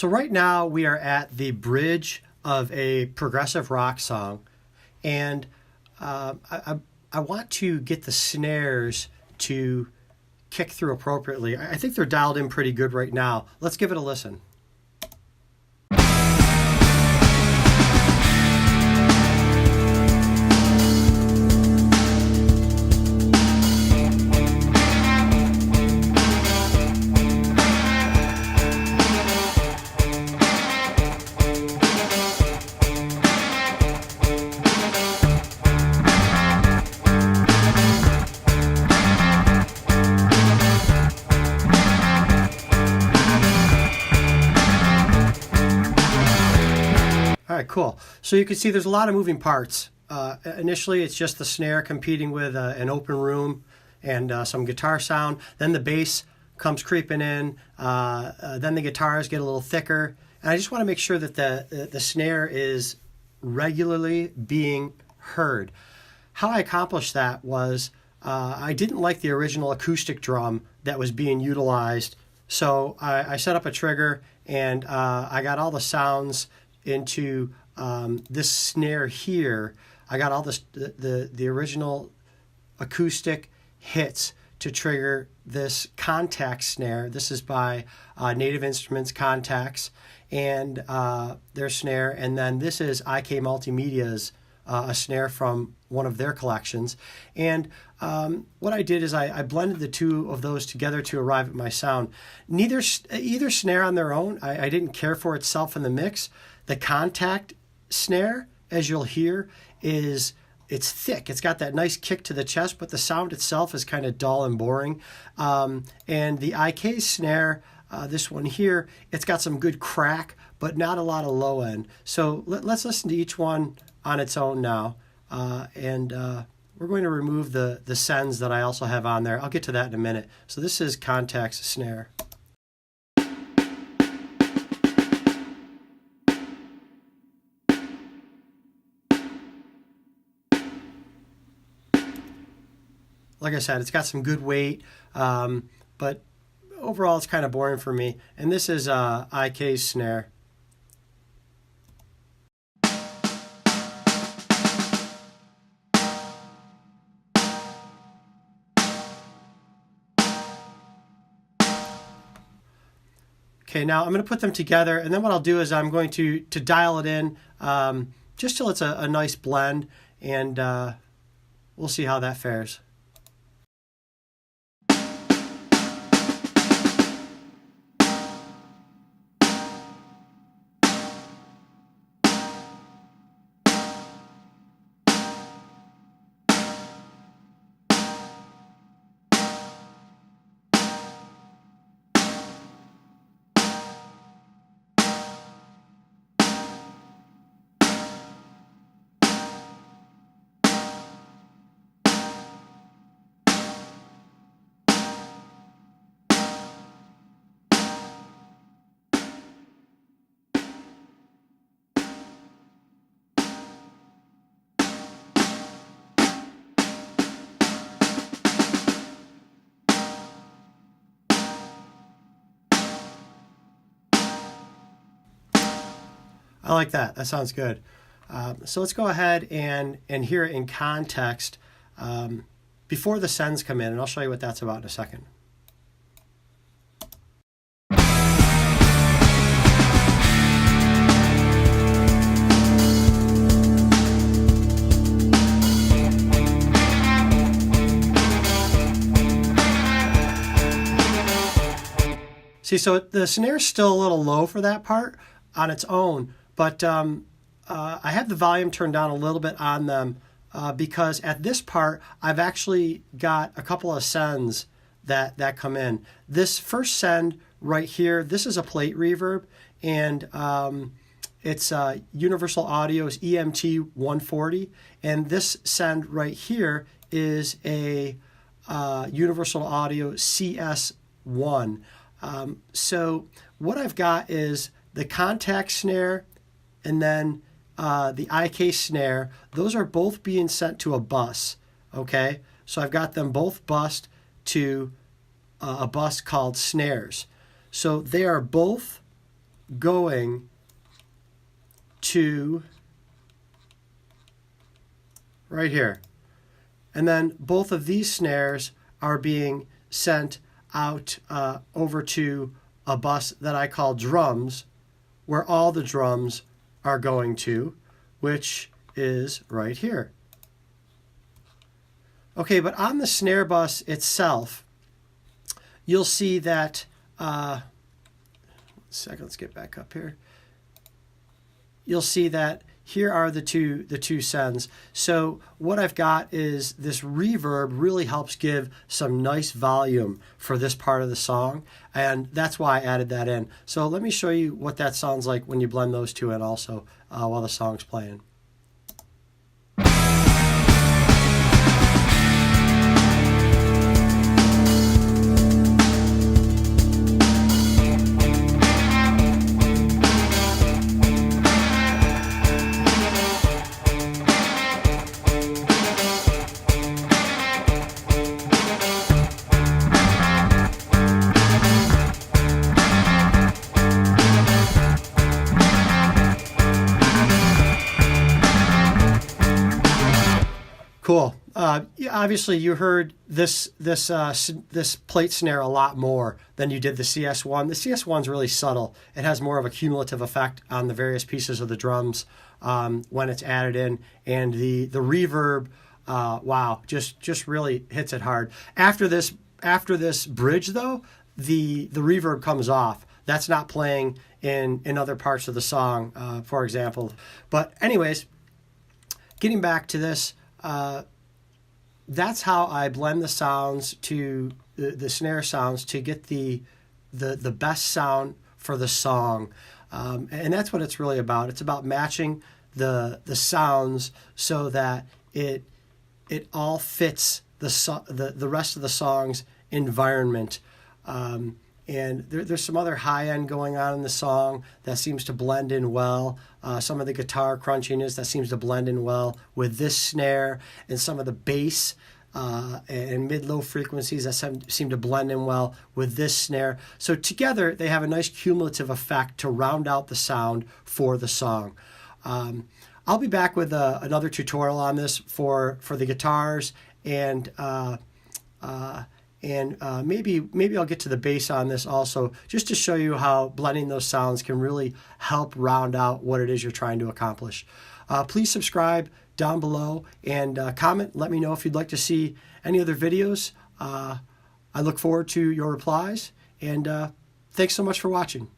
So right now we are at the bridge of a progressive rock song, and I want to get the snares to kick through appropriately. I think they're dialed in pretty good right now. Let's give it a listen. All right, cool. So you can see there's a lot of moving parts. Initially, it's just the snare competing with an open room and some guitar sound. Then the bass comes creeping in. Then the guitars get a little thicker. And I just want to make sure that the snare is regularly being heard. How I accomplished that was I didn't like the original acoustic drum that was being utilized. So I set up a trigger and I got all the sounds into this snare here. I got all the original acoustic hits to trigger this contact snare. This is by Native Instruments Contacts and their snare. And then this is IK Multimedia's a snare from one of their collections. And what I did is I blended the two of those together to arrive at my sound. Either snare on their own, I didn't care for itself in the mix. The contact snare, as you'll hear, it's thick. It's got that nice kick to the chest, but the sound itself is kind of dull and boring. And the IK snare, this one here, it's got some good crack, but not a lot of low end. So let's listen to each one on its own now. And we're going to remove the sends that I also have on there. I'll get to that in a minute. So this is Contact's snare. Like I said, it's got some good weight, but overall it's kind of boring for me. And this is IK's snare. Okay, now I'm going to put them together, and then what I'll do is I'm going to dial it in just till it's a nice blend, and we'll see how that fares. I like that. That sounds good. So let's go ahead and hear it in context before the sends come in, and I'll show you what that's about in a second. See, so the snare's still a little low for that part on its own, but I have the volume turned down a little bit on them because at this part, I've actually got a couple of sends that come in. This first send right here, this is a plate reverb, and it's Universal Audio's EMT 140, and this send right here is a Universal Audio CS1. So what I've got is the contact snare and then the IK snare. Those are both being sent to a bus, okay? So I've got them both bused to a bus called snares. So they are both going to right here. And then both of these snares are being sent out over to a bus that I call drums, where all the drums are going to, which is right here. Okay, but on the snare bus itself, you'll see that, let's get back up here. You'll see that here are the two sends. So what I've got is this reverb really helps give some nice volume for this part of the song, and that's why I added that in. So let me show you what that sounds like when you blend those two in also while the song's playing. Cool. Obviously, you heard this plate snare a lot more than you did the CS1. The CS1's really subtle. It has more of a cumulative effect on the various pieces of the drums when it's added in, and the reverb, wow, just really hits it hard. After this bridge though, the reverb comes off. That's not playing in other parts of the song, for example. But anyways, getting back to this. That's how I blend the sounds to the snare sounds to get the best sound for the song, and that's what it's really about. It's about matching the sounds so that it all fits the rest of the song's environment. And there's some other high end going on in the song that seems to blend in well. Some of the guitar crunchiness that seems to blend in well with this snare, and some of the bass and mid-low frequencies that seem to blend in well with this snare. So together they have a nice cumulative effect to round out the sound for the song. I'll be back with another tutorial on this for the guitars, and maybe I'll get to the bass on this also, just to show you how blending those sounds can really help round out what it is you're trying to accomplish. Please subscribe down below and comment. Let me know if you'd like to see any other videos. I look forward to your replies, and thanks so much for watching.